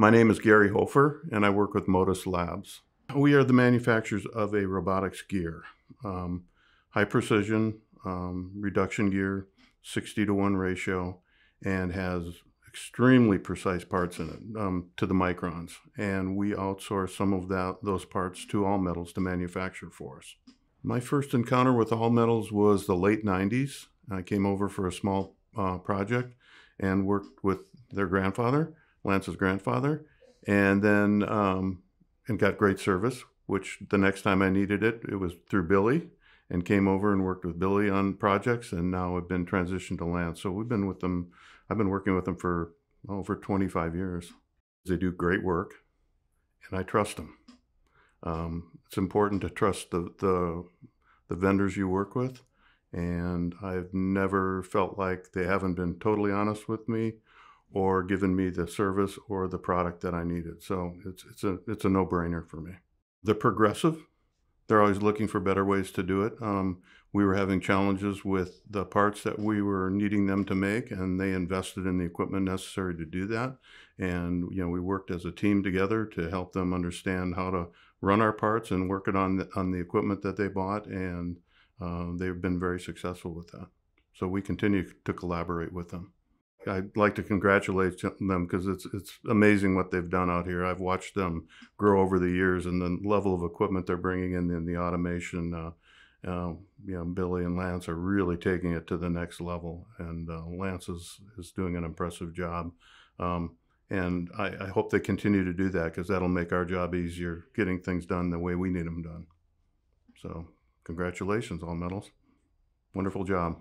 My name is Gary Holfer, and I work with Modus Labs. We are the manufacturers of a robotics gear, high precision, reduction gear, 60-to-1 ratio, and has extremely precise parts in it, to the microns. And we outsource some of those parts to All Metals to manufacture for us. My first encounter with All Metals was the late 90s. I came over for a small project and worked with their grandfather, Lance's grandfather, and then and got great service, which the next time I needed it, it was through Billy, and came over and worked with Billy on projects, and now I've been transitioned to Lance. So we've been with them, I've been working with them for over 25 years. They do great work, and I trust them. It's important to trust the vendors you work with, and I've never felt like they haven't been totally honest with me or given me the service or the product that I needed. So it's a no-brainer for me. They're progressive. They're always looking for better ways to do it. We were having challenges with the parts that we were needing them to make, and they invested in the equipment necessary to do that. And we worked as a team together to help them understand how to run our parts and work it on the equipment that they bought, and they've been very successful with that. So we continue to collaborate with them. I'd like to congratulate them because it's amazing what they've done out here. I've watched them grow over the years, and the level of equipment they're bringing in the automation. Billy and Lance are really taking it to the next level, and Lance is doing an impressive job. And I hope they continue to do that, because that'll make our job easier, getting things done the way we need them done. So congratulations, All Metals. Wonderful job.